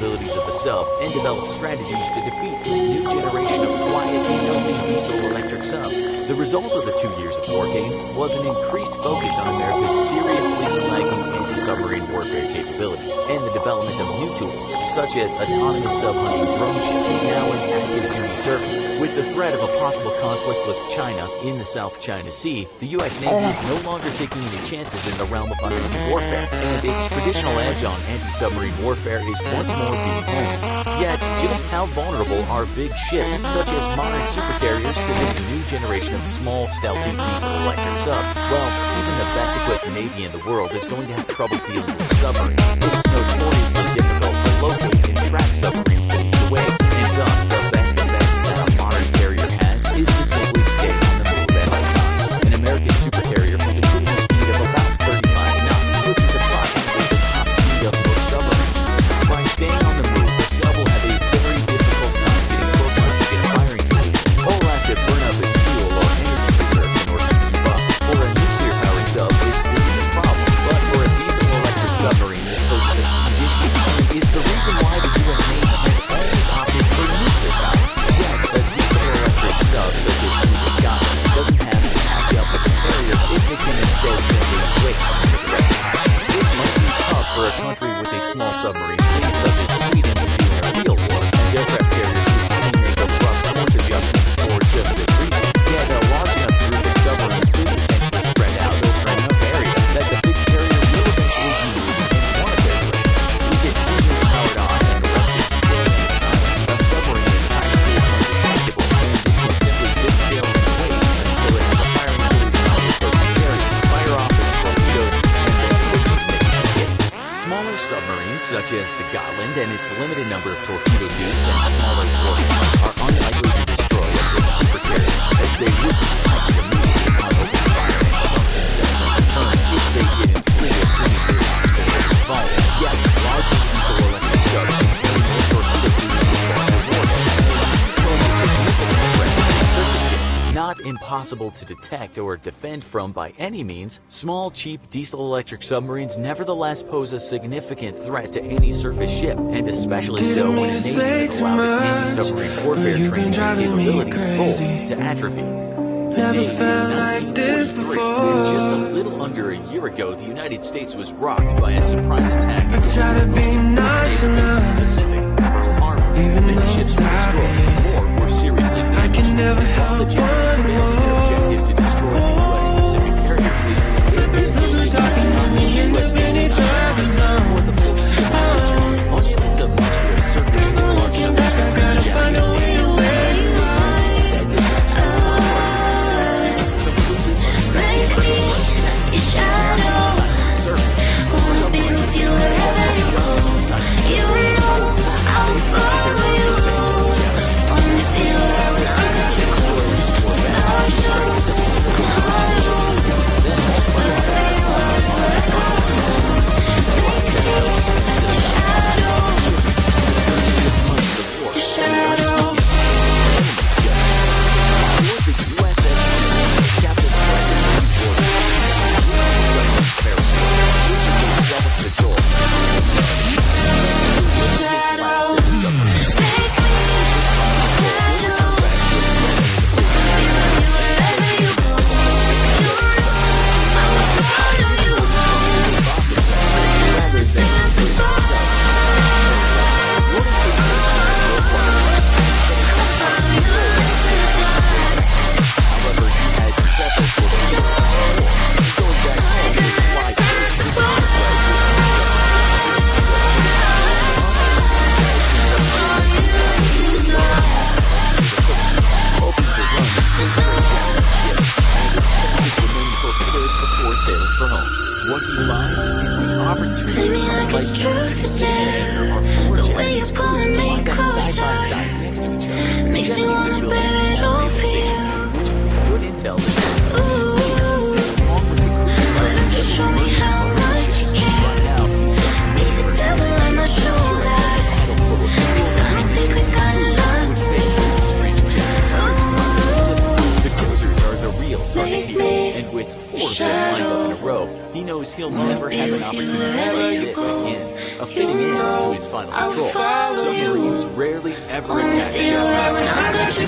capabilities of the sub and develop strategies to defeat this new generation of quiet, stealthy diesel-electric subs. The result of the 2 years of war games was an increased focus on America's seriously lagging anti-submarine warfare capabilities and the development of new tools, such as autonomous sub-hunting drone ships now in active duty service. With the threat of a possible conflict with China in the South China Sea, the U.S. Navy is no longer taking any chances in the realm of undersea warfare, and its traditional edge on anti-submarine warfare is once more being honed. Yet, just how vulnerable are big ships, such as modern supercarriers, to this new generation of small, stealthy diesel-electric subs? Well, even the best-equipped Navy in the world is going to have trouble dealing with submarines. It's notoriously difficult to locate and track submarines beneath the waves, and thus the best defense that a modern carrier has is to simply stay on the move at all times. An American supercarrier has a cruising speed of about 35 knots, which is approximately the top speed of most submarines. By staying on the move, the sub will have a very difficult time getting close enough to get a firing solution. It will have to burn up its fuel or energy reserve in order to keep up. For a nuclear-powered sub, this isn't a problem, but for a diesel-electric submarine, this poses a key issue, and is the reason why the U.S. Navy has always opted for nuclear power. Yet, a diesel-electric sub such as Cuban Goblin doesn't have to pack up with a carrier if it can instead simply wait for the threat. This might be tough for a country with a small submarine fleet such as Sweden in a real war, as aircraft carriers routinely make a rough course adjustment for just this reason. Yet, a large enough group of submarines could potentially spread out over enough area that the big carrier will eventually be moving in one of their directions. With its engines powered on and the rest of the fuel inside, a submarine is practically undetectable, and it can simply sit still and wait until it has a firing solution on the approaching carrier, fire off its torpedoes, and then quickly make its escape. Smaller submarines, such as the Gotland and its limited number of torpedo tubes and smaller warheads, are unlikely to destroy a big supercarrier, as they would be detected immediately on open fire and sunk themselves in return if they didn't flee as soon as their obstacle was involved. Yet, larger diesel-electric subs can carry more torpedo tubes and larger warheads, and pose a significant threat to surface ships. Not impossible to detect or defend from by any means, small, cheap diesel-electric submarines nevertheless pose a significant threat to any surface ship, and especially so when a navy has allowed its anti-submarine warfare training and capabilities full to atrophy. The date is 1943, and just a little under a year ago, the United States was rocked by a surprise attack against its most nice in the Pacific, Pearl Harbor. Many ships were destroyed or were seriously damaged. While the Japanese failed in their objective to destroy the U.S. Pacific carrier fleet, they did succeed in the U.S. Navy for the forces of knowledge, launched the submarines to a surface large enough to destroy the Japanese Navy. What he finds is the opportunity to fight together are four Japanese cruisers lined up side by side next to each other. Makes me wanna bet it all for you. Which would be good intel to Just show me how much you care. Be the devil on my shoulder. 'Cause I don't think we got a lot to the cruisers are the real target here. and with 4 of them lined up in a row, he knows he'll never have an opportunity like this again of fitting into his final patrol. Submarines rarely ever attack too far away. That's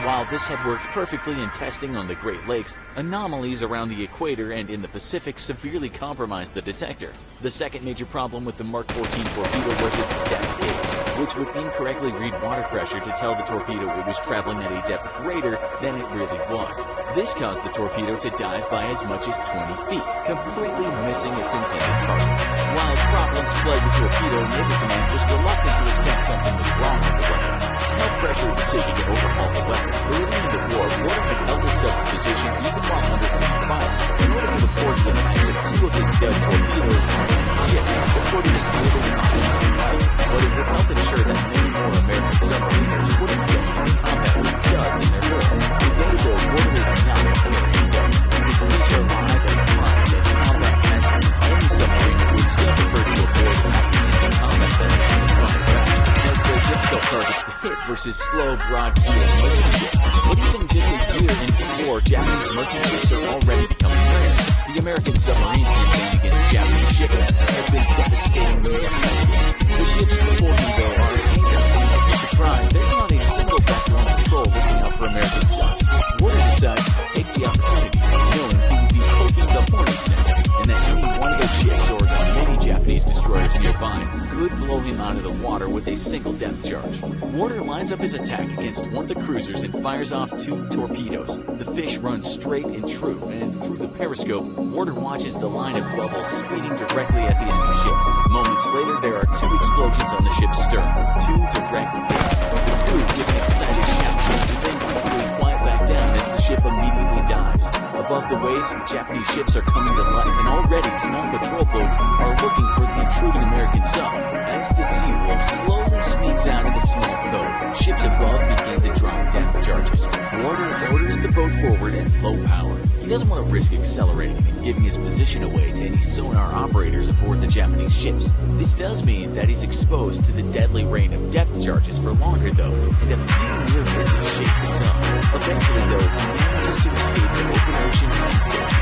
While this had worked perfectly in testing on the Great Lakes, anomalies around the equator and in the Pacific severely compromised the detector. The second major problem with the Mark 14 torpedo was its depth gauge, which would incorrectly read water pressure to tell the torpedo it was traveling at a depth greater than it really was. This caused the torpedo to dive by as much as 20 feet, completely missing its intended target. While problems plagued the torpedo, Naval Command was reluctant to accept something was wrong with the weapon. To help pressure the Navy to overhaul the weapon, early in the war, Warder had held the sub's position even while under enemy fire, in order to record the effects of 2 of his dead torpedoes on the ship before he was able to knock them out. But it would help ensure that many more American submariners wouldn't get into combat with duds in their hull. Today, though, Warder is not carrying duds. His fish are live and primed and combat tested. Any submarine would still prefer to avoid attacking in combat vessels from front back, as they're difficult targets to hit versus slow, broad-keel merchant ships. But even just a year into the war, Japanese merchant ships are already becoming rare. The American submarine campaign against Japanese shipping has been devastatingly effective. The ships before him, though, are anchored. Surprised, there's not a single vessel on patrol looking out for American subs. Warder decides to take the opportunity, knowing he would be poking the hornet's nest, and that any one of those ships or the many Japanese destroyers nearby could blow him out of the water with a single depth charge. Warder lines up his attack against one of the cruisers and fires off 2 torpedoes. The fish runs straight and true, and through the periscope, Warder watches the line of bubbles speeding directly at the enemy ship. Moments later, there are 2 explosions on the ship's stern, 2 direct hits. The crew give an excited shout, and then quickly quiet back down as the ship immediately dives. Above the waves, the Japanese ships are coming to life, and already small patrol boats are looking for the intruding American sub. As the Sea Wolf slowly sneaks out of the small cove, ships above begin to drop depth charges. Warder orders the boat forward at low power. He doesn't want to risk accelerating and giving his position away to any sonar operators aboard the Japanese ships. This does mean that he's exposed to the deadly rain of depth charges for longer, though, and a few near misses shake the sub. Eventually, though, he manages to escape to open ocean and safety.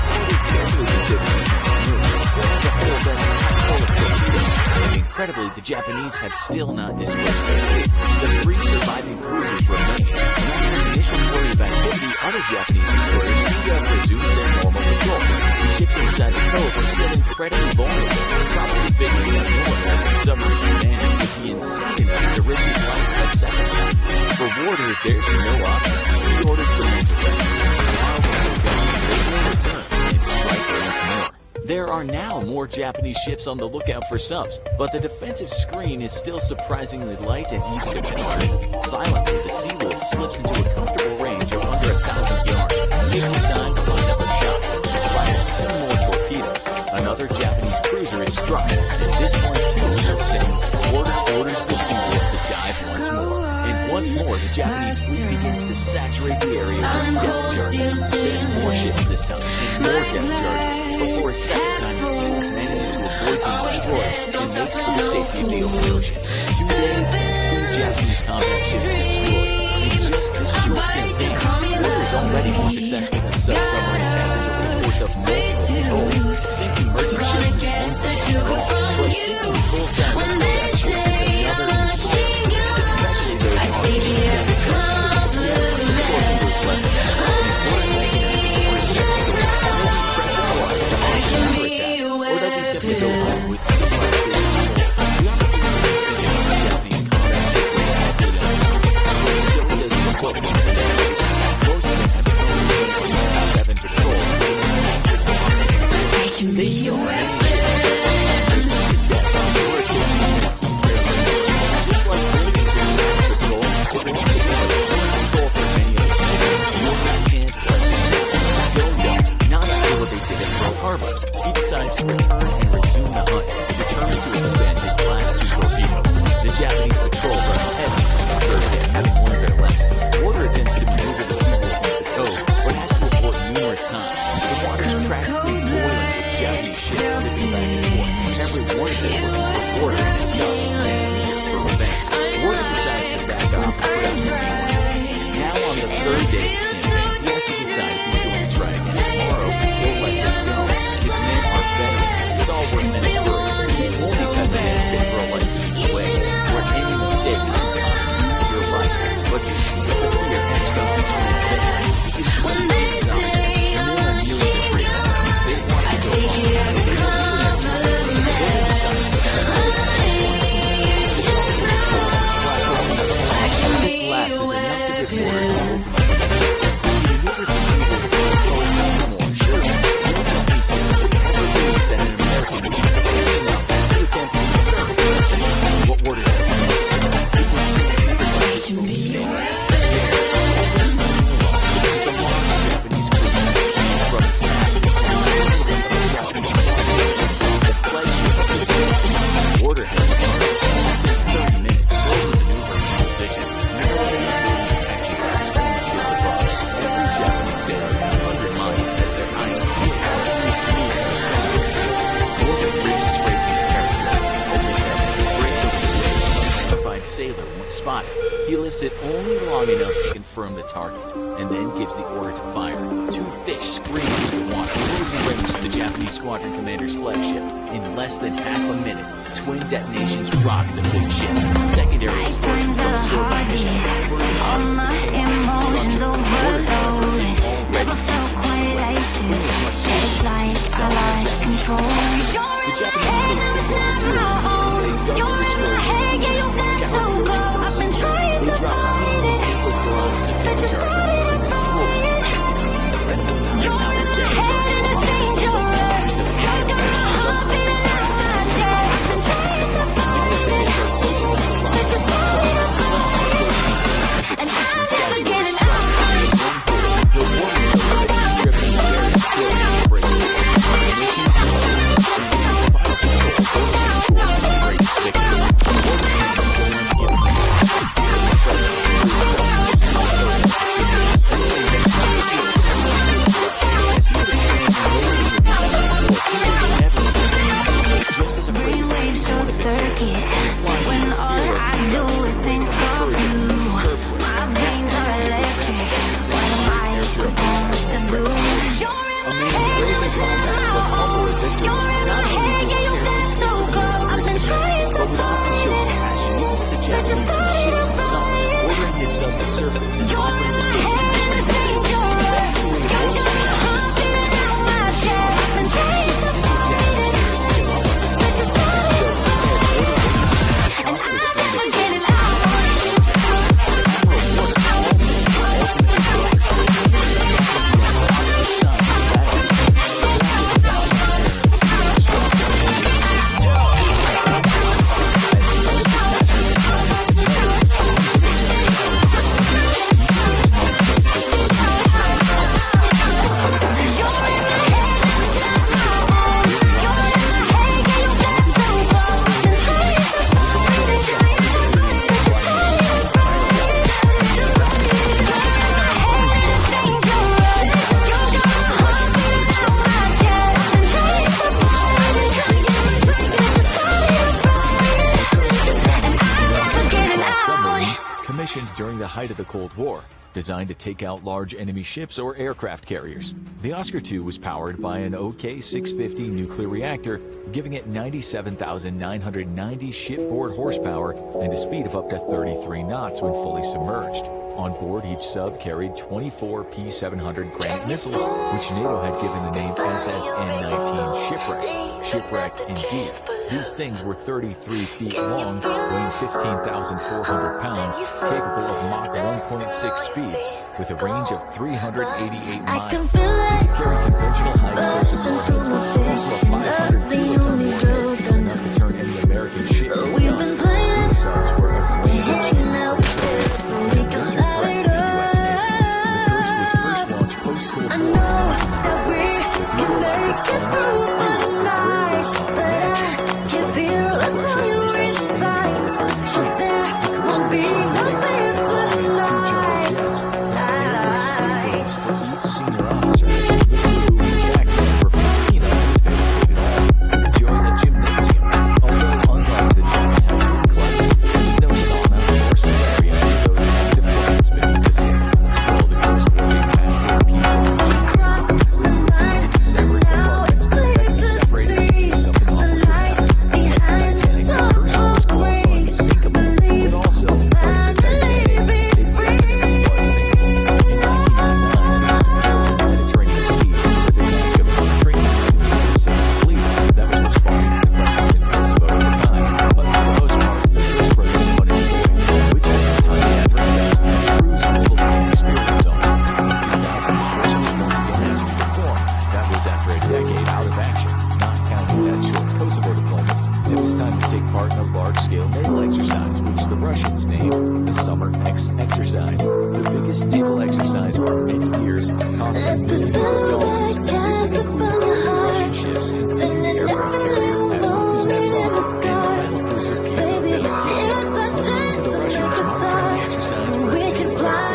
Warder carefully considers his next move. There's a whole vessel full of torpedoes, and incredibly, the Japanese have still not dispersed their fleet. The 3 surviving cruisers remain, and after an initial flurry of activity, other Japanese destroyers seem to have resumed their normal patrol. The ships inside the cove are still incredibly vulnerable, probably figuring that no American submarine commander would be insane enough to risk his life a second time. For Warder, there's no option. He orders the men to rest. Tomorrow, when they're gone, they will return and strike once more. There are now more Japanese ships on the lookout for subs, but the defensive screen is still surprisingly light and easy to penetrate. Silently, the Sea Wolf slips into a comfortable range of under 1,000 yards, takes some time to line up a shot, and fires 2 more torpedoes. Another Japanese cruiser is struck, and this one too will sink. Warder orders the Sea Wolf to dive once more, and once more the Japanese fleet begins to saturate the area with depth charges. Then more ships this time, and more depth charges, before a second time the Seagull manages to avoid being destroyed and makes for the safety of the open ocean. 2 days, 2 Japanese combat ships destroyed. In just this short campaign, Order is already more successful than submarine captains over the course of multiple patrols. Sinking merchant ships is one thing, but sinking full-time combat ships is another issue, especially those on or does he simply go home with he decides to return and resume the hunt, determined to expend his last 2 torpedoes. The Japanese patrols are heavy on the third day, having learned their lesson. Order attempts to maneuver the Seagull from the cove, but has to abort numerous times. The water's practically boiling with Japanese ships zipping back and forth. Every one of them looking for Order in his south and eager for revenge. Order decides to back off and put out the Seagull. Now on the third day of his campaign, he has to decide if he's going to try again tomorrow or let this go. His men are veterans, stalwart men of courage, who only cut the end fit for a life way, where any mistake is going to cost you your life. But you see the fear etched on each man's face. He is so exhausted, and more than you is afraid of him. They want to go on. They decide to set up a this lapse is enough to give Order an open. He maneuvers the Seagull to go more. Sure, no company says ever believe that an American would be facing up to attempt to third. What Order has missed is not seeing everybody is focused on. It's a long Japanese crew from its path. The flagship of the ship. Order has started. It's 30 minutes, slowly maneuvering in position. Sailor once spotted. He lifts it only long enough to confirm the target, and then gives the order to fire. 2 fish scream into the water, losing range to the Japanese squadron commander's flagship. In less than half a minute, twin detonations rock the big ship. Secondary explosions come stored by missions. All my emotions overloaded. Never felt quite like this. It's like I lost control. You're in my head, now it's not my own. You're in my head, yeah, you got to go. I've been trying to fight it, but you started a riot. You're in my head and it's dangerous. I got my heart beating out my chest. I've been trying to fight it, but you started a riot. And I'm never getting out. height of the Cold War, designed to take out large enemy ships or aircraft carriers. The Oscar II was powered by an OK-650 nuclear reactor, giving it 97,990 shipboard horsepower and a speed of up to 33 knots when fully submerged. On board, each sub carried 24 P-700 Granite missiles, which NATO had given the name SSN-19 Shipwreck. Shipwreck indeed. These things were 33 feet long, weighing 15,400 pounds, capable of Mach 1.6 speeds, with a range of 388 miles. I can feel it Carried conventional rushing through my veins. Love's the only drug I enough to turn any American ship into We've been dust. playing, These subs were a great hanging out with it, but we can light it up. I know that we can make it through the night, but I can feel it for you inside. But there won't be nothing tonight. For each senior officer, the crew, in fact, were peanuts if they paid it all, enjoying a gymnasium. Although unlike the German Typhoon class, there was no sauna or scenario for those active plants beneath the sea. All the coast was a passive piece of We crossed the line, and now it's clear to see the light behind the so-called rain. Believe the family be free. It was time to take part in a large-scale naval exercise, which the Russians named the Summer X Exercise, the biggest naval exercise for many years, costing The millions of silhouette dollars. cast upon your heart, Ships, turning every little lonely into disguise. Baby, it's our chance to make a start, so we can fly.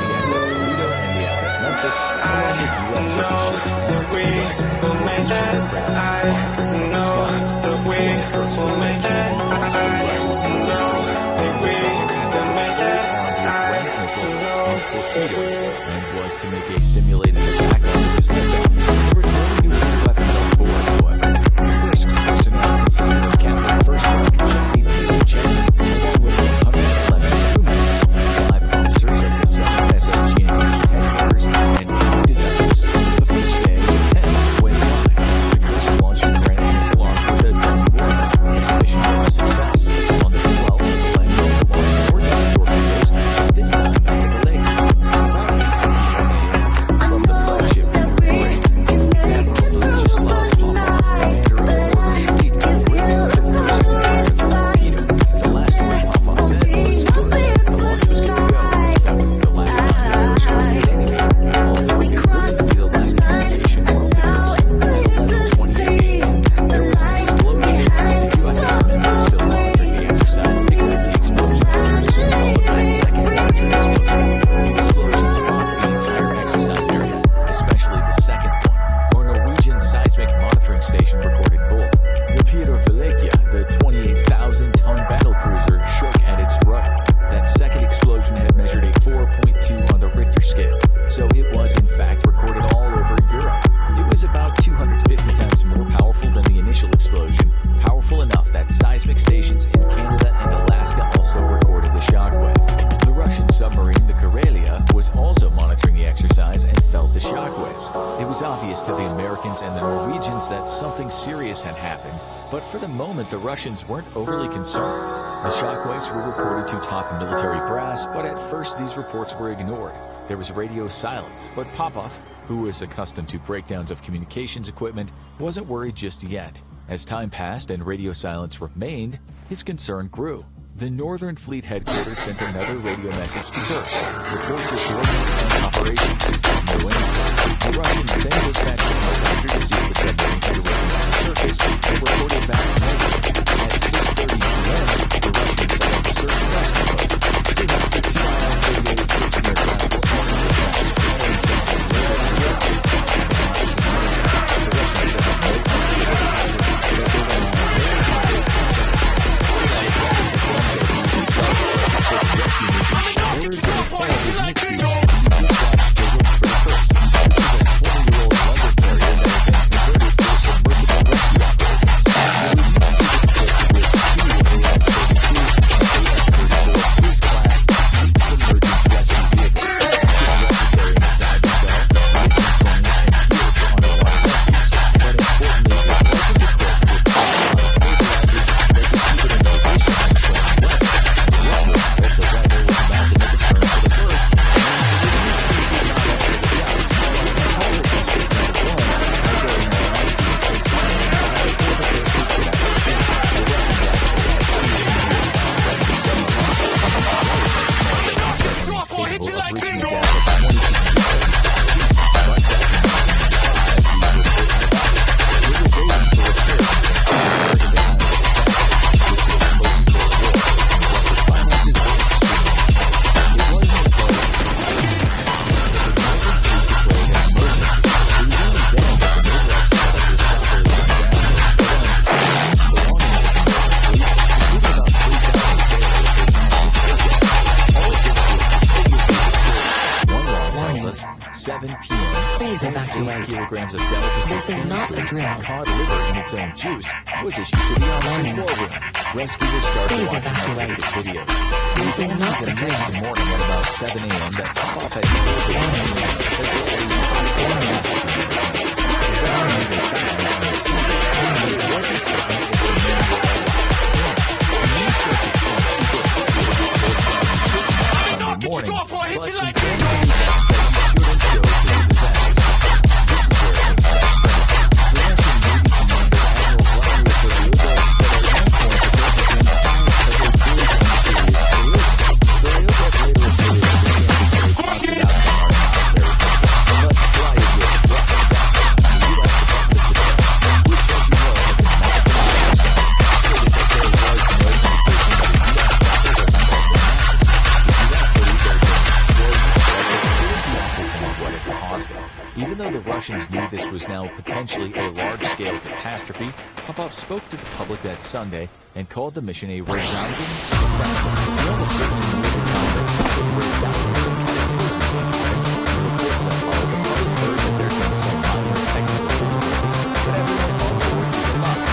The SS Toledo and the SS Memphis, along with U.S. surface ships and torpedoes, and was to make a simulated attack on the business off. There were no nuclear weapons on board, however. Kursk's personnel consisted of Captain First Mark Jeffrey Chen, along with 111 crew members, 5 officers of the 7th SSG headquarters, and 8 designers. The first day, 10 went live. The Kursk launched a granite missile launch with a dummy warhead. The mission was a success. On the 12th, the plan was to launch more dummy torpedoes, but this time at the lake. From the flagship, That we can make it through the night, but I can feel it for you inside. the last word Popov said was Nothing the launch was going to go. That was the last time the Kursk would hit anything. Although We it crossed would be the the last line, communication and now it's clear to see the light behind the USS Memphis still monitored the exercise, picking up the explosion, followed by a second larger explosion. Explosions rocked the entire exercise area, especially the second one. Our Norwegian seismic monitoring station recorded both. The Peter Valekia, the 28,000-ton battle cruiser, shook at its rudder. That second explosion had measured a 4.2 on the Richter scale, so it was in fact recorded all over Europe. It was about 250 times more powerful than the initial explosion, powerful enough that seismic stations in Canada and Alaska also recorded the shockwave. The Russian submarine, the Karelia, was also monitoring the exercise and felt the shockwaves. It was obvious to the Americans and the Norwegians that something serious had happened, but for the moment the Russians weren't overly concerned. The shockwaves were reported to top military brass, but at first these reports were ignored. There was radio silence, but Popov, who was accustomed to breakdowns of communications equipment, wasn't worried just yet. As time passed and radio silence remained, his concern grew. The Northern Fleet headquarters sent another radio message to Kursk. Reports your coordinates and operations. No answer. The Russians then dispatched a helicopter to see if the submarine had arisen on the surface and reported back negative. At 6:30 p.m., the Russians set up a search and rescue boat. Soon after, 2 IL-38 searching aircraft were also dispatched. The Russians then had no idea that they were on a very was 7 p.m. Please evacuate. 8 kilograms of delicacy. This is not the drill. Cod liver in its own juice was issued to the online war room. Rescuers started Please watching evacuate. the videos. This is not the The drill. next morning at about 7 a.m. that Pop had told the Even though the Russians knew this was now potentially a large-scale catastrophe, Popov spoke to the public that Sunday and called the mission a resounding success. He almost certainly knew the time that something resounding had the reports that followed the public heard that there had been some minor technical difficulties, but everyone on board is alive.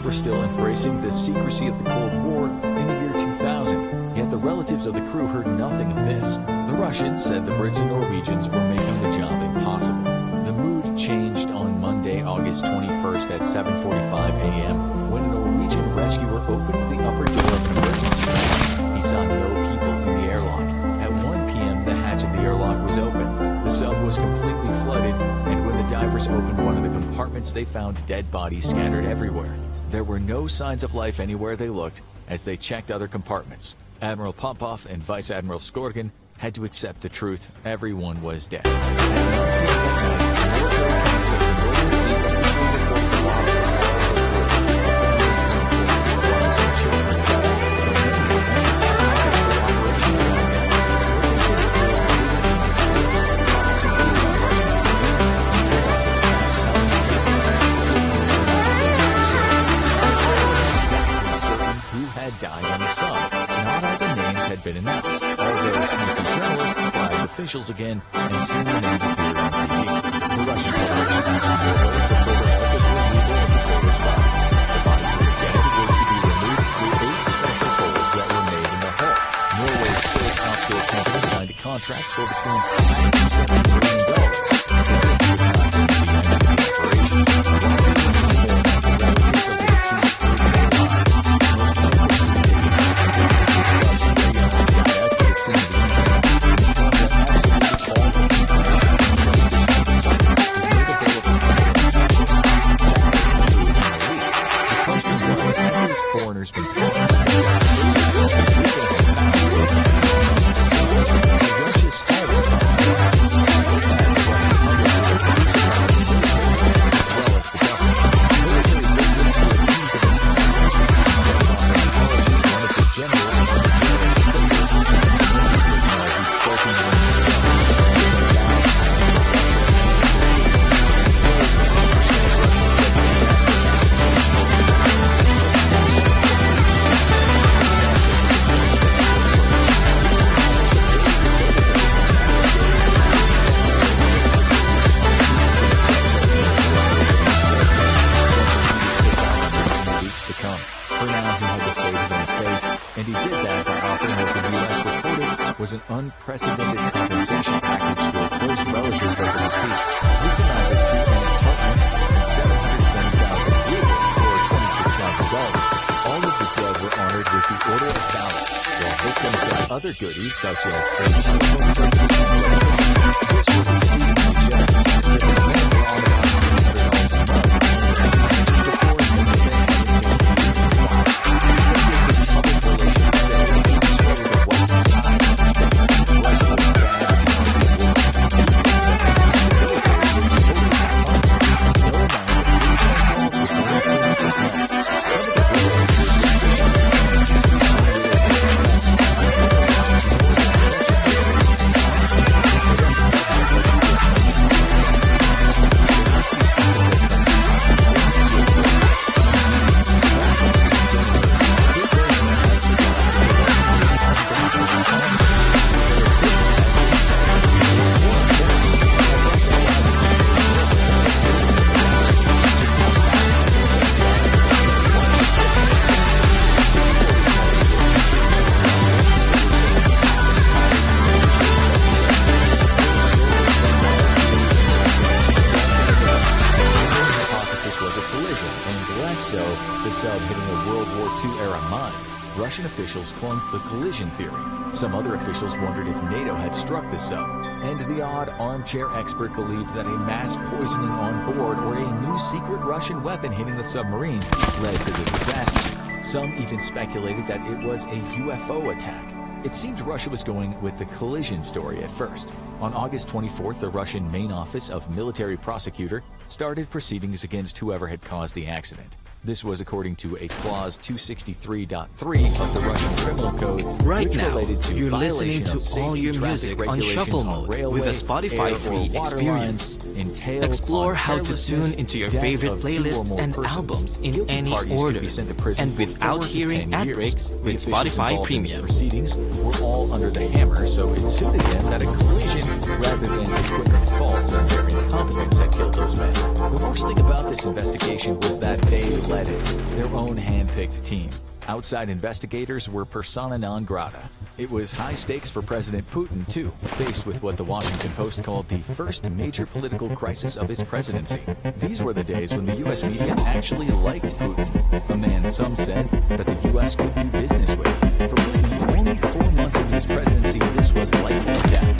were still embracing the secrecy of the Cold War in the year 2000, yet the relatives of the crew heard nothing of this. The Russians said the Brits and Norwegians were making the job impossible. The mood changed on Monday, August 21st at 7:45 a.m. when a Norwegian rescuer opened the upper door of an emergency hatch. He saw no people in the airlock. At 1 p.m., the hatch of the airlock was open. The sub was completely flooded, and when the divers opened one of the compartments, they found dead bodies scattered everywhere. There were no signs of life anywhere they looked as they checked other compartments. Admiral Popov and Vice Admiral Skorkin had to accept the truth. Everyone was dead. been announced, although sneaky journalists flagged officials again, and soon the names appeared on TV. The Russian Federation asked Norway for further ethical removal of the sailors' bodies. The bodies of the dead were to be removed through 8 special holes that were made in the hull. Norway's state offshore company signed a contract for between $5 and $7 million. But this was not going to be the end of the operation. Foreigners been and he did that by offering what the U.S. reported was an unprecedented compensation package to a close relative of the deceased. This amounted to an apartment and 720,000 euros or $26,000. All of the dead were honored with the Order of Valor, while victims got other goodies such as free telephone services and breakfast. This was exceedingly generous, with the men were on about $600 a month. The sub hitting a World War II-era mine. Russian officials clung to the collision theory. Some other officials wondered if NATO had struck the sub. And the odd armchair expert believed that a mass poisoning on board or a new secret Russian weapon hitting the submarine led to the disaster. Some even speculated that it was a UFO attack. It seemed Russia was going with the collision story at first. On August 24th, the Russian main office of military prosecutor started proceedings against whoever had caused the accident. This was according to a clause 263.3 of the Russian Criminal Code, right which now, related to you're violation listening of to all your music on shuffle mode railway, with a Spotify-free experience. Explore how to tune into your favorite playlists and albums in any order, and without hearing ad breaks with Spotify Premium. Proceedings were all under the hammer, so it suited them that a collision rather than equipment faults and their incompetence had killed those men. The worst thing about this investigation was that they led it, their own hand-picked team. Outside investigators were persona non grata. It was high stakes for President Putin, too, faced with what the Washington Post called the first major political crisis of his presidency. These were the days when the U.S. media actually liked Putin, a man some said that the U.S. could do business with. For Putin, only 4 months into his presidency, this was life or death.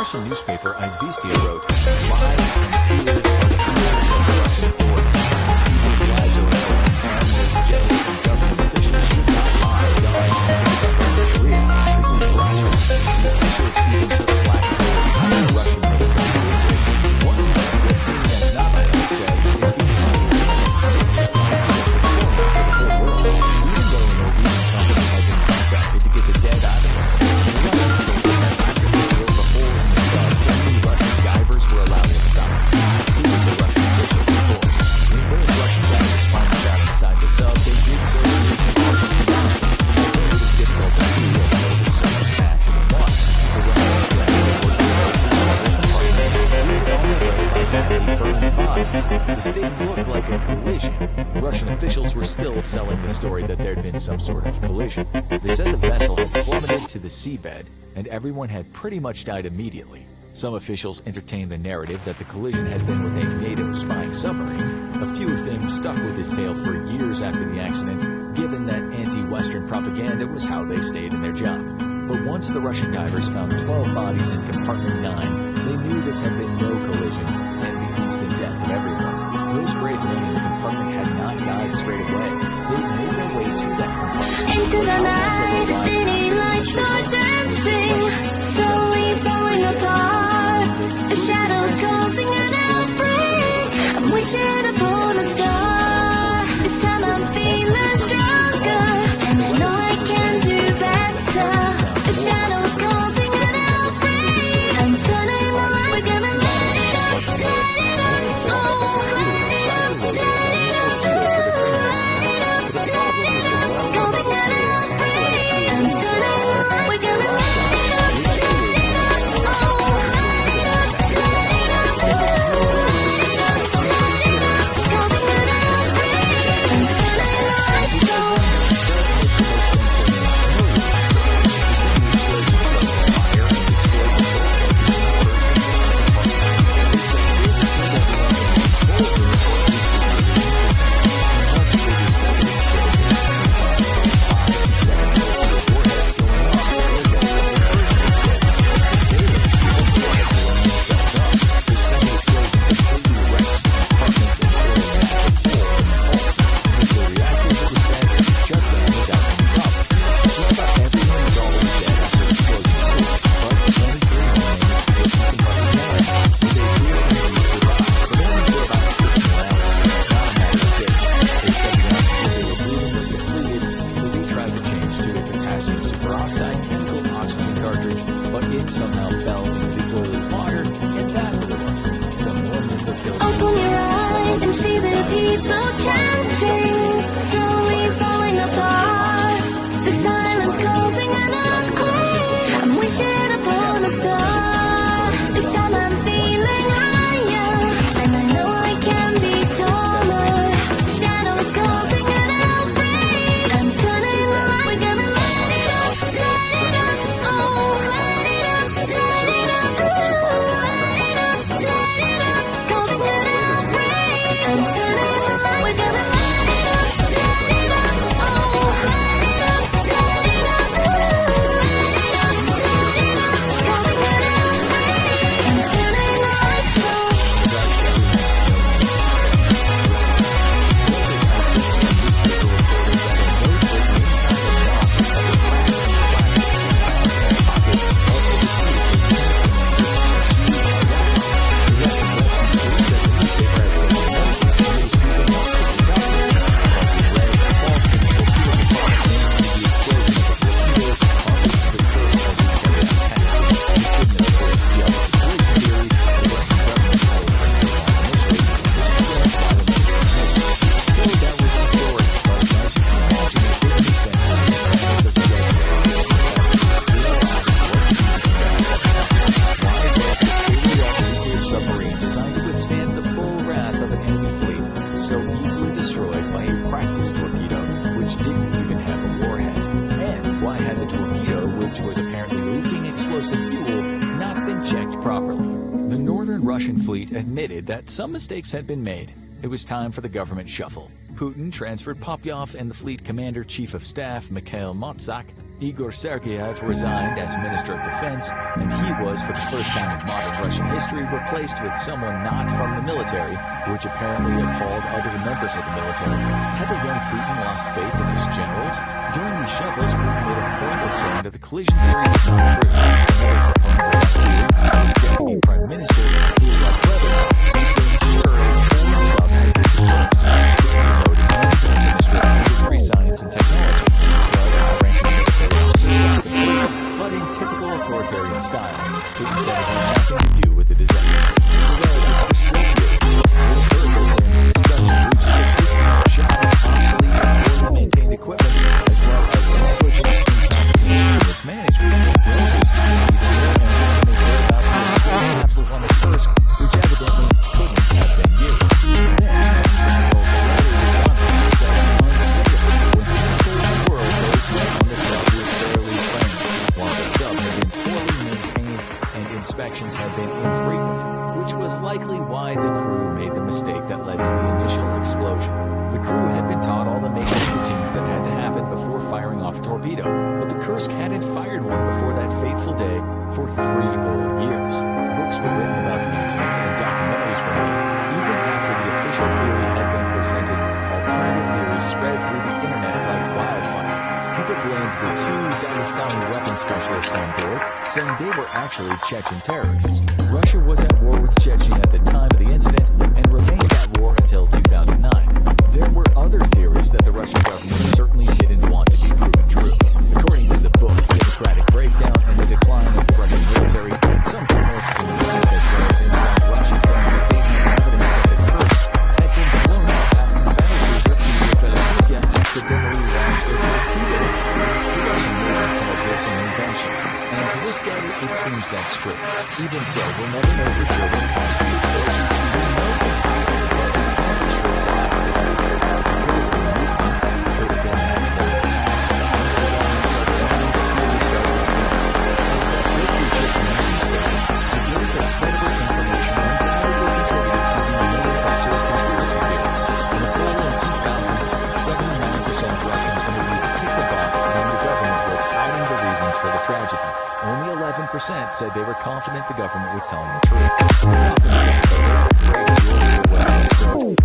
Russian newspaper Izvestia wrote, "Lies and fear are the fears of the Russian authorities. These lies are told. Admirals, generals, and government officials should not lie about North Korea. This is blasphemy. The officials even took flack for the Russian military. One good thing that's not, I would say, is being this is a performance for the whole world. Even though a Norwegian company had been contracted to get the dead out of there, the Russian state had after they drilled a hole in the sub, only Russian divers were allowed inside. To see the Russian officials, of course. When those Russian divers finally got inside the sub, they did so with compulsion and money. Although it was difficult to see what there was so much passion and want. The Russians grabbed the this didn't look like a collision. The Russian officials were still selling the story that there had been some sort of collision. They said the vessel had plummeted to the seabed, and everyone had pretty much died immediately. Some officials entertained the narrative that the collision had been with a NATO spying submarine. A few of them stuck with this tale for years after the accident, given that anti-Western propaganda was how they stayed in their job. But once the Russian divers found 12 bodies in compartment 9, they knew this had been no collision and the instant death of everyone. Those brave men in the compartment had not died straight away. They made their way to that compartment. Into the night, the city lights are dancing, slowly falling apart. The shadows causing an outbreak. I'm wishing upon a star. This time I'm feeling stronger, and I know I can do better. The shadows causing an outbreak. I'm turning the light. We're gonna light it up, light it up, oh, light it up, light it up, light it up, light it up, causing an outbreak. I'm turning the light. We're gonna light it up, light it up, oh, light it up, light it up, light it up, light it up, causing an outbreak. I'm turning the lights on. Russian fleet admitted that some mistakes had been made. It was time for the government shuffle. Putin transferred Popyov and the fleet commander chief of staff Mikhail Motsak. Igor Sergeyev resigned as Minister of Defense, and he was, for the first time in modern Russian history, replaced with someone not from the military, which apparently appalled other members of the military. Had the young Putin lost faith in his generals? During these shuffles, Putin made a point of saying that the collision theory was not true. Another proponent of that theory, the deputy prime minister, Ilya Klebanov, Science and technology, but in typical authoritarian style, Putin said it had nothing to do with the disaster. Maintained equipment, as well as negligent and mismanagement. Capsules on the Kursk, which evidently couldn't have been used. Inspections had been infrequent, which was likely why the crew made the mistake that led to the initial explosion. The crew had been taught all the maintenance routines that had to happen before firing off a torpedo, but the Kursk hadn't fired one before that fateful day for 3 whole years. Books were written about the incident and documentaries were made. Even after the official theory had been presented, alternative theories spread through the internet like wildfire. People blamed the 2 Dagestani weapons specialists on board, saying they were actually Chechen terrorists. Russia was at war with Chechnya at the time of the incident and remained at war until 2009. There were other theories that the Russian government certainly didn't want to be proven true. According to the book Democratic Breakdown and the Decline of the Russian Military, some journalists in the West as well as inside Russia claimed that they had evidence that the Kursk had been blown up after the battlecruiser accidentally launched a torpedo. The Russian Navy called this an invention, and to this day it seems that's true. Even so, we'll never know for sure what caused the explosion. We know that could have been an accidental attack. Once the government started running, the crew started exploding. This was just an mistake. The dearth of credible information undoubtedly contributed to the many absurd conspiracy theories. In a poll in 2000, 79% of Russians believed to tick the box saying the government was hiding the reasons for the tragedy. Only 11% said they were confident the government was telling the truth. It's often said that they will break the order well.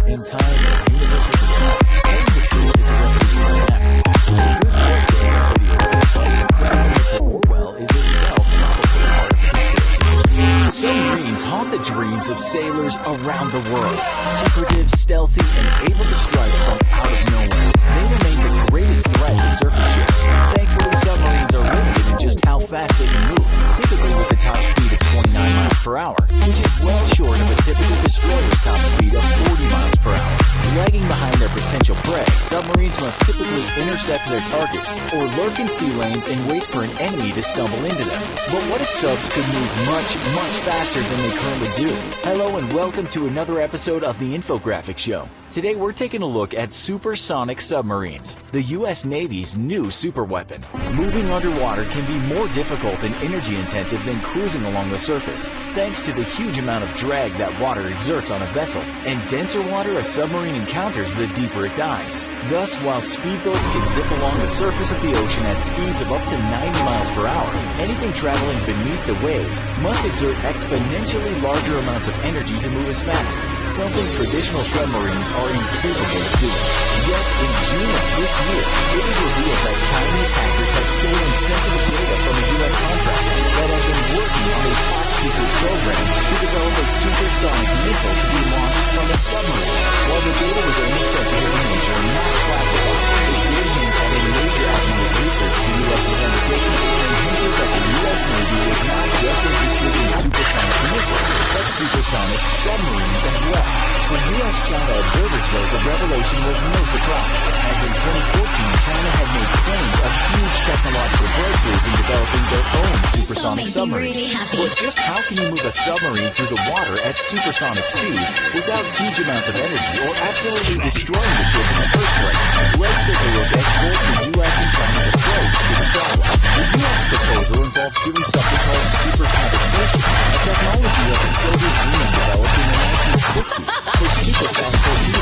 In times of universal deceit, telling the truth is a revolutionary act. It's a good joke to end a video but crediting to Orwell is itself probably part of the conspiracy. Submarines haunt the dreams of sailors around the world. Secretive, stealthy, and able to strike from out of nowhere. They remain the greatest threat to surface ships. Thankfully, submarines are limited in just how fast they can move, typically with a top speed of 29 miles per hour, which is well short of a typical destroyer's top speed of 40 miles per hour. Lagging behind their potential prey, submarines must typically intercept their targets or lurk in sea lanes and wait for an enemy to stumble into them. But what if subs could move much, much faster than they currently do? Hello and welcome to another episode of the Infographic Show. Today we're taking a look at supersonic submarines, the US Navy's new superweapon. Moving underwater can be more difficult and energy intensive than cruising along the surface, thanks to the huge amount of drag that water exerts on a vessel. And denser water a submarine encounters, the deeper it dives. Thus, while speedboats can zip along the surface of the ocean at speeds of up to 90 miles per hour, anything traveling beneath the waves must exert exponentially larger amounts of energy to move as fast, something traditional submarines are incapable of doing. Yet, in June of this year, it was revealed that Chinese hackers had stolen sensitive data from a U.S. contractor that had been working on a top-secret program to develop a supersonic missile to be launched from a submarine. While the data was only sent to hidden nature and not classified, it did hint at a major avenue of research the U.S. was undertaking and hinted that the U.S. Navy was not just interested in supersonic missiles, but supersonic submarines as well. For U.S.-China observers, though, the revelation was no surprise, as in 2014, China had made claims of huge technological breakthroughs in developing their own supersonic submarines. But just how can you move a submarine through the water at supersonic speeds without huge amounts of energy or absolutely destroying the ship in the first place? Let's take a look at both the U.S. and China's approach to the problem. The U.S. proposal involves doing something called supercavitation, a technology that the Soviet Union developed in the 1960s. For supersonic torpedoes,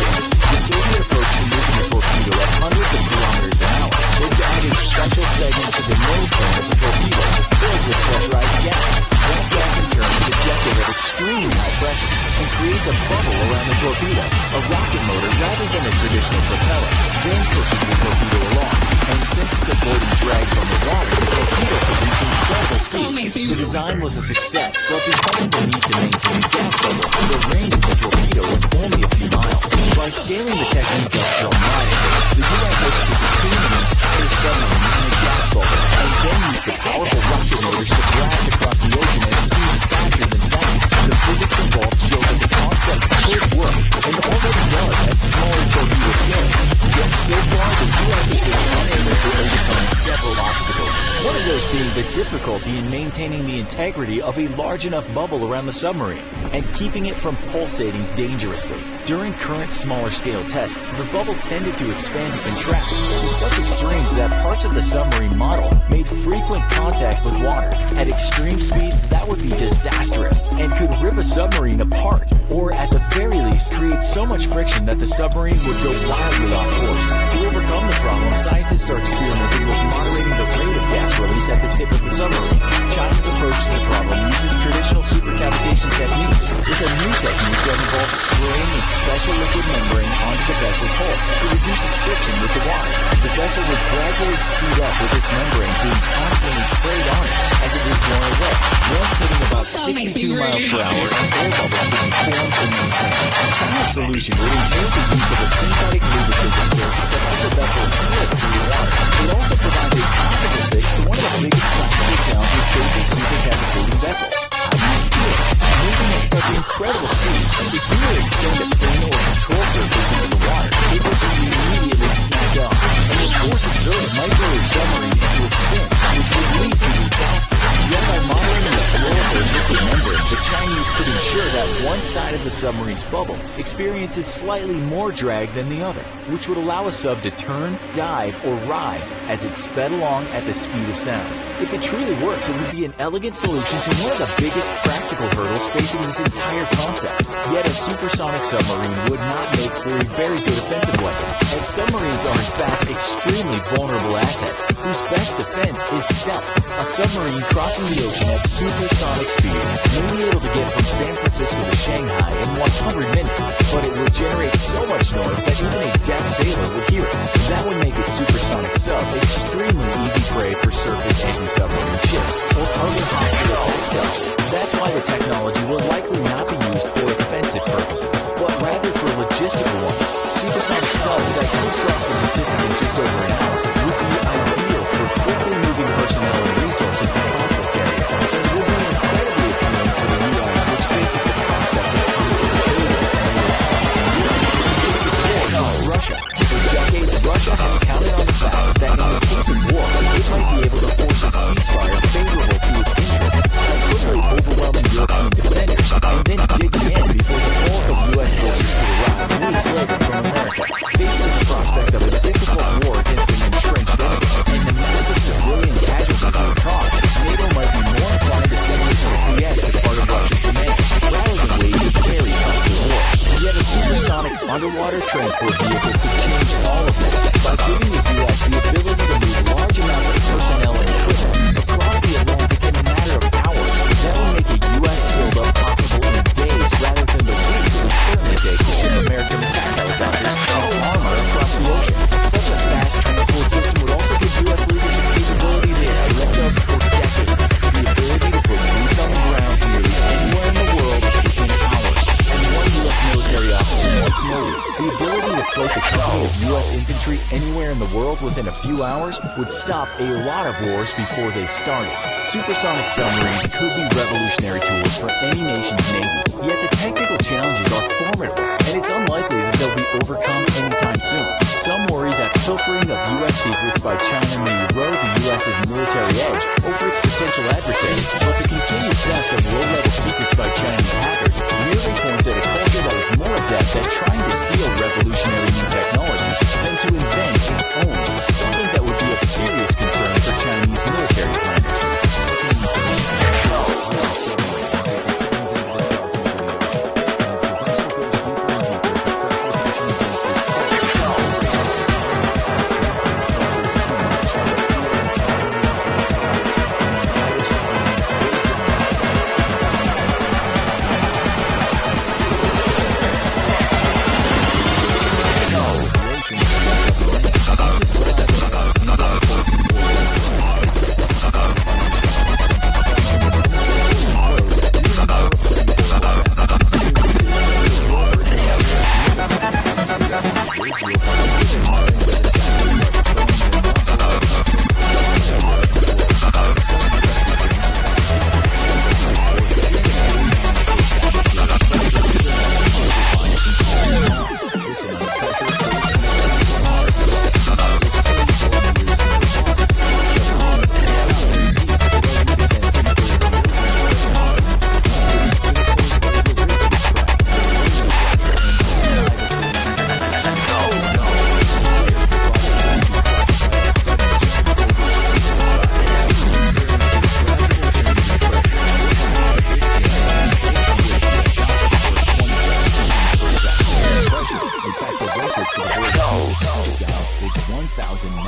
special segments of the nose cone of the torpedo filled with pressurized gas. That gas in turn is ejected at extremely high pressure and creates a bubble around the torpedo. A rocket motor, rather than a traditional propeller, then pushes the torpedo along. And since it's avoiding drag from the water, the torpedo can reach incredible speeds. The design was a success, but because of the need to maintain a gas bubble, the range of the torpedo was only a few miles. By scaling the technique up dramatically, the U.S. was able to clean an entire submarine in a gas bubble, and then use the powerful rocket motors to blast across the ocean at speeds faster than sound. The physics involved show that the concept could work, and already does at smaller torpedo scales. Yet so far, the U.S. has been unable to overcome several obstacles. One of those being the difficulty in maintaining the integrity of a large enough bubble around the submarine, and keeping it from pulsating dangerously. During current smaller scale tests, the bubble tended to expand and contract to such extremes that parts of the submarine model made frequent contact with water. At extreme speeds, that would be disastrous and could rip a submarine apart, or at the very least create so much friction that the submarine would go wildly off course. To overcome the problem, scientists are experimenting with moderating the rate of gas release at the tip of the submarine. China's approach to the problem uses traditional supercavitation techniques, with a new technique that involves spraying a special liquid membrane onto the vessel's hull to reduce its friction with the water. The vessel would gradually speed up with this membrane being constantly sprayed on it as it was blown away. Once hitting about 62 miles per hour, an air bubble could be formed and maintained. China's solution would entail the use of a synthetic lubricating surface to help the vessel slip through the water. It also provides a possible fix to one of the biggest practical challenges facing supercavitating vessels: how do you steer? Moving at such incredible speeds, if you were to extend a plane or control surface into the water, it would be immediately snapped off, and the force exerted might throw your submarine into a spin, which would lead to disaster. Yet by moderating the flow of their liquid membrane, the Chinese could ensure that one side of the submarine's bubble experiences slightly more drag than the other, which would allow a sub to turn, dive, or rise as it sped along at the speed of sound. If it truly works, it would be an elegant solution to one of the biggest practical hurdles facing this entire concept. Yet a supersonic submarine would not make for a very good offensive weapon, as submarines are in fact extremely vulnerable assets, whose best defense is stealth. A submarine crossing the ocean at supersonic speeds may be able to get from San Francisco to Shanghai in 100 minutes, but it would generate so much noise that even a deaf sailor would hear it. That would make a supersonic sub extremely easy prey for surface anti-submarine ships or other hostile attack cells. That's why the technology will likely not be used for offensive purposes, but rather for logistical ones. Supersonic subs that could cross the Pacific in just over an hour would be ideal for quickly moving personnel and resources to conflict areas, and would be incredibly appealing for the U.S., which faces the prospect of coming to the aid of its NATO allies in Europe. In case of war against Russia, for decades Russia has counted on the fact that in the case of war, it might be able to force a ceasefire favorable to its interests by quickly overwhelming European defenders, and then digging in before the bulk of U.S. forces could arrive weeks later from America. Faced with the prospect of a difficult war against an entrenched enemy and the massive civilian casualties it would cause, NATO might be more inclined to send its torpedoes to part of Russia's command, rather than wage a very costly war. Yet a supersonic underwater transport vehicle could change all of that by giving the U.S. the ability to move large amounts of personnel and equipment across the Atlantic in a matter of hours. That would make a U.S. buildup possible in days rather than the weeks it would currently take to ship American attack helicopters or armor across the ocean. Such a fast transport system would also give U.S. leaders the capability they have dreamt of for decades: the ability to put boots on the ground nearly anywhere in the world within hours. And one U.S. military officer once noted, the ability to place a company of U.S. infantry anywhere in the world within a few hours would stop a lot of wars before they started. Supersonic submarines could be revolutionary tools for any nation's navy, yet the technical challenges are formidable, and it's unlikely that they'll be overcome anytime soon. Some worry that pilfering of U.S. secrets by China may erode the U.S.'s military edge over its potential adversaries, but the continued theft of low-level secrets by Chinese hackers merely points at a culture that is more adept at trying to steal revolutionary new technologies than to invent its own, something that would be of serious concern for Chinese military planners.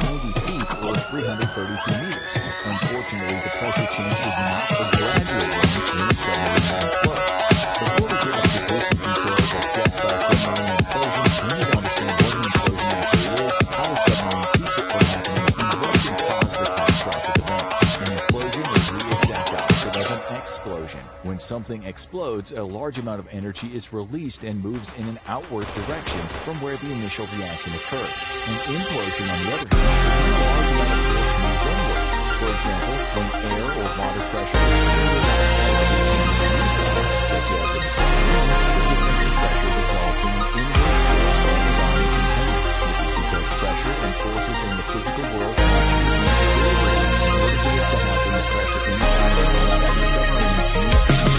90 feet or 332 meters. Unfortunately, the pressure change is not a gradual one in a submarine that floats. Before we get into the gruesome details of death by submarine implosions, we need to understand what an implosion actually is, how a submarine keeps it from happening, and what can cause the catastrophic event. An implosion is the exact opposite of an explosion. When something explodes, a large amount of energy is released and moves in an outward direction from where the initial reaction occurred. An implosion, on the other hand, is when a large amount of force moves inward. For example, when air or water pressure is further outside of the inside, such as in a submarine, the difference in pressure results in an inward force on the body container. This is because pressure and forces in the physical world constantly equilibrate. In order for this to happen, the pressure inside and outside the submarine needs to be the same.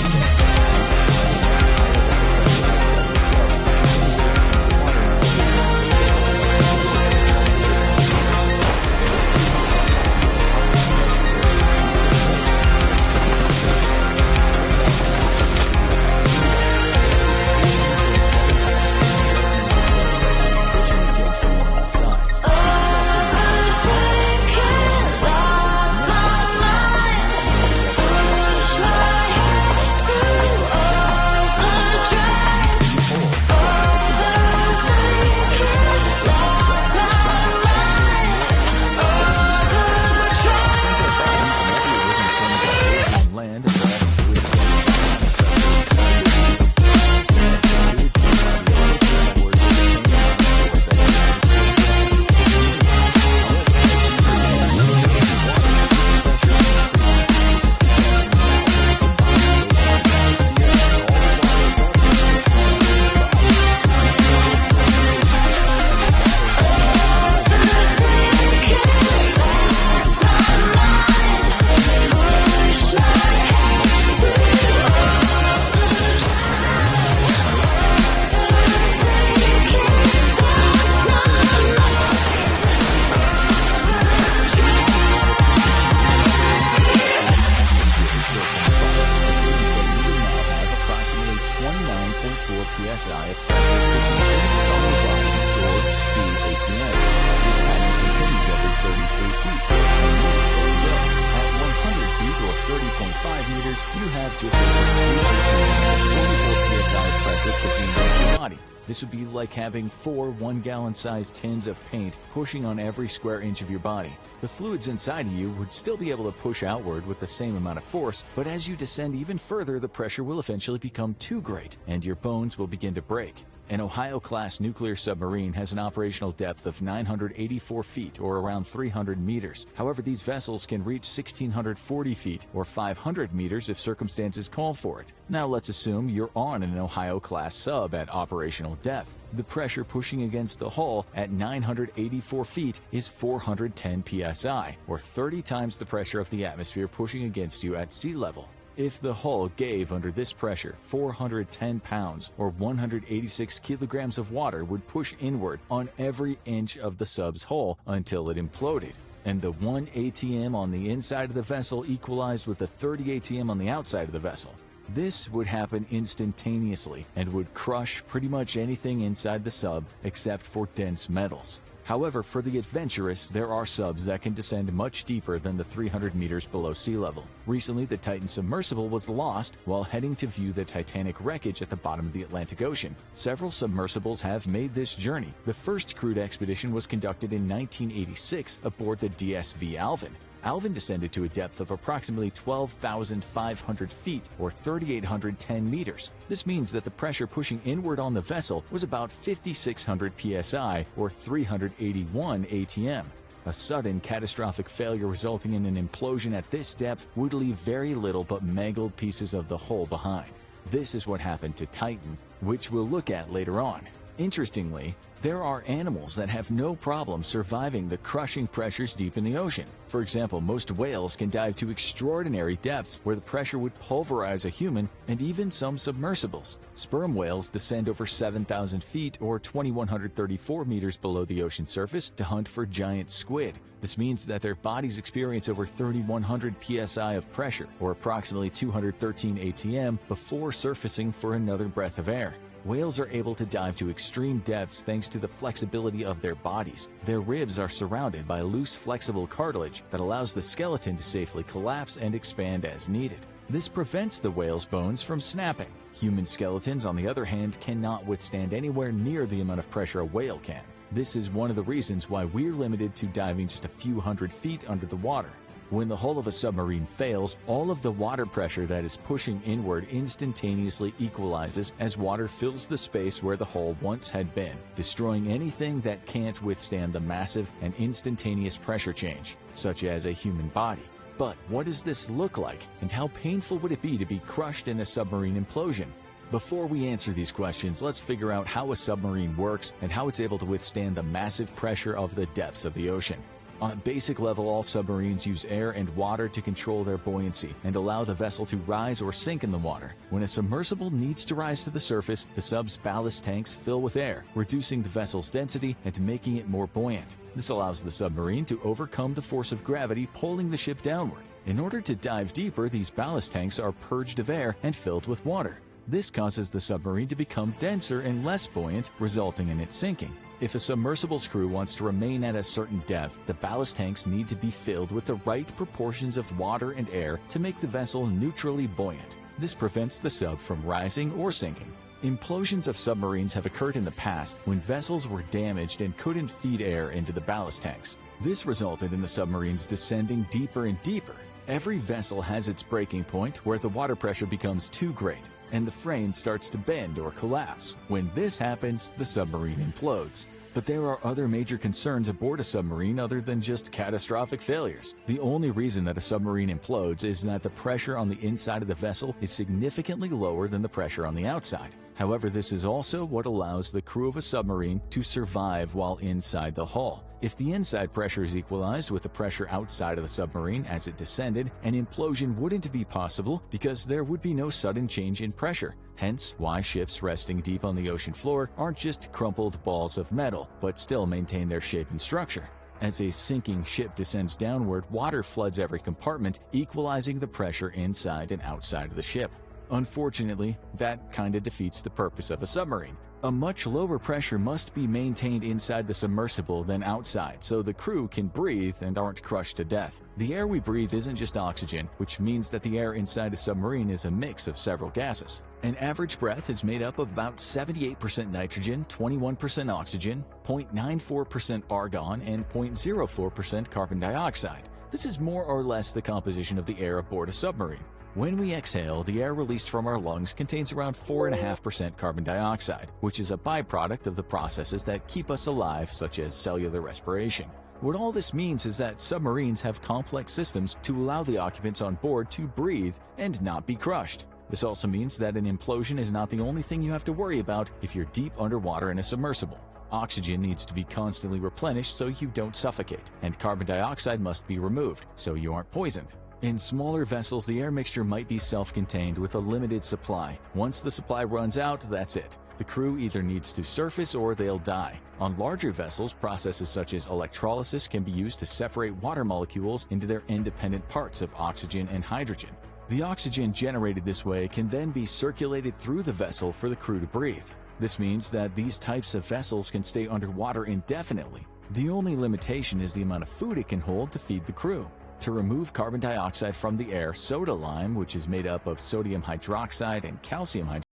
This would be like having 4 one-gallon-sized tins of paint pushing on every square inch of your body. The fluids inside of you would still be able to push outward with the same amount of force, but as you descend even further, the pressure will eventually become too great, and your bones will begin to break. An Ohio-class nuclear submarine has an operational depth of 984 feet, or around 300 meters. However, these vessels can reach 1,640 feet, or 500 meters if circumstances call for it. Now let's assume you're on an Ohio-class sub at operational depth. The pressure pushing against the hull at 984 feet is 410 psi, or 30 times the pressure of the atmosphere pushing against you at sea level. If the hull gave under this pressure, 410 pounds or 186 kilograms of water would push inward on every inch of the sub's hull until it imploded. And the 1 atm on the inside of the vessel equalized with the 30 atm on the outside of the vessel. This would happen instantaneously and would crush pretty much anything inside the sub except for dense metals. However, for the adventurous, there are subs that can descend much deeper than the 300 meters below sea level. Recently, the Titan submersible was lost while heading to view the Titanic wreckage at the bottom of the Atlantic Ocean. Several submersibles have made this journey. The first crewed expedition was conducted in 1986 aboard the DSV Alvin. Alvin descended to a depth of approximately 12,500 feet, or 3,810 meters. This means that the pressure pushing inward on the vessel was about 5,600 psi, or 381 atm. A sudden catastrophic failure resulting in an implosion at this depth would leave very little but mangled pieces of the hull behind. This is what happened to Titan, which we'll look at later on. Interestingly, there are animals that have no problem surviving the crushing pressures deep in the ocean. For example, most whales can dive to extraordinary depths where the pressure would pulverize a human, and even some submersibles. Sperm whales descend over 7,000 feet or 2,134 meters below the ocean surface to hunt for giant squid. This means that their bodies experience over 3,100 psi of pressure, or approximately 213 atm, before surfacing for another breath of air. Whales are able to dive to extreme depths thanks to the flexibility of their bodies. Their ribs are surrounded by loose, flexible cartilage that allows the skeleton to safely collapse and expand as needed. This prevents the whale's bones from snapping. Human skeletons, on the other hand, cannot withstand anywhere near the amount of pressure a whale can. This is one of the reasons why we're limited to diving just a few hundred feet under the water. When the hull of a submarine fails, all of the water pressure that is pushing inward instantaneously equalizes as water fills the space where the hull once had been, destroying anything that can't withstand the massive and instantaneous pressure change, such as a human body. But what does this look like, and how painful would it be to be crushed in a submarine implosion? Before we answer these questions, let's figure out how a submarine works and how it's able to withstand the massive pressure of the depths of the ocean. On a basic level, all submarines use air and water to control their buoyancy and allow the vessel to rise or sink in the water. When a submersible needs to rise to the surface, the sub's ballast tanks fill with air, reducing the vessel's density and making it more buoyant. This allows the submarine to overcome the force of gravity pulling the ship downward. In order to dive deeper, these ballast tanks are purged of air and filled with water. This causes the submarine to become denser and less buoyant, resulting in it sinking. If a submersible's crew wants to remain at a certain depth, the ballast tanks need to be filled with the right proportions of water and air to make the vessel neutrally buoyant. This prevents the sub from rising or sinking. Implosions of submarines have occurred in the past when vessels were damaged and couldn't feed air into the ballast tanks. This resulted in the submarines descending deeper and deeper. Every vessel has its breaking point where the water pressure becomes too great and the frame starts to bend or collapse. When this happens, the submarine implodes. But there are other major concerns aboard a submarine other than just catastrophic failures. The only reason that a submarine implodes is that the pressure on the inside of the vessel is significantly lower than the pressure on the outside. However, this is also what allows the crew of a submarine to survive while inside the hull. If the inside pressure is equalized with the pressure outside of the submarine as it descended, an implosion wouldn't be possible because there would be no sudden change in pressure. Hence, why ships resting deep on the ocean floor aren't just crumpled balls of metal, but still maintain their shape and structure. As a sinking ship descends downward, water floods every compartment, equalizing the pressure inside and outside of the ship. Unfortunately, that kinda defeats the purpose of a submarine. A much lower pressure must be maintained inside the submersible than outside so the crew can breathe and aren't crushed to death. The air we breathe isn't just oxygen, which means that the air inside a submarine is a mix of several gases. An average breath is made up of about 78% nitrogen, 21% oxygen, 0.94% argon, and 0.04% carbon dioxide. This is more or less the composition of the air aboard a submarine. When we exhale, the air released from our lungs contains around 4.5% carbon dioxide, which is a byproduct of the processes that keep us alive, such as cellular respiration. What all this means is that submarines have complex systems to allow the occupants on board to breathe and not be crushed. This also means that an implosion is not the only thing you have to worry about if you're deep underwater in a submersible. Oxygen needs to be constantly replenished so you don't suffocate, and carbon dioxide must be removed so you aren't poisoned. In smaller vessels, the air mixture might be self-contained with a limited supply. Once the supply runs out, that's it. The crew either needs to surface or they'll die. On larger vessels, processes such as electrolysis can be used to separate water molecules into their independent parts of oxygen and hydrogen. The oxygen generated this way can then be circulated through the vessel for the crew to breathe. This means that these types of vessels can stay underwater indefinitely. The only limitation is the amount of food it can hold to feed the crew. To remove carbon dioxide from the air, soda lime, which is made up of sodium hydroxide and calcium hydroxide,